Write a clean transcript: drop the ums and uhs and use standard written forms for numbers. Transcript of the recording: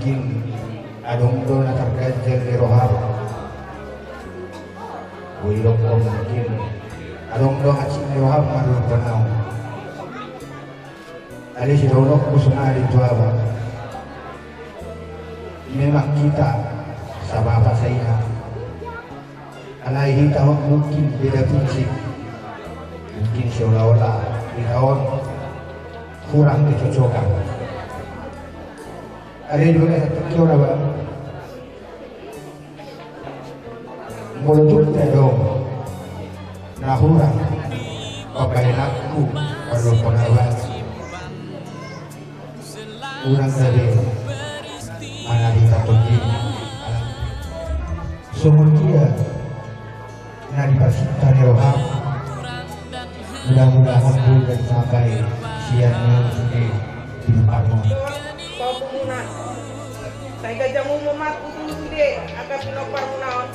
mungkin adong do na terganjal ni rohab buirok ko mungkin adong do at ni rohab marunong tanaw ali si Ronok kusunari tuaba memang kita sa bapa sa ina alay hitawag mungkin beda prinsip mungkin seolah-olah hitawag kurang kecocokan ada juga satu kira ba mulut dong nahurang pagkainakku perlu pengawas urang dari mana ditatuji sumur kia na dipasita ni roham mudah-mudahan bulan sampai siangnya sudah dilupakan kau muna saya gajah umumat utul sude agak pinopar munaon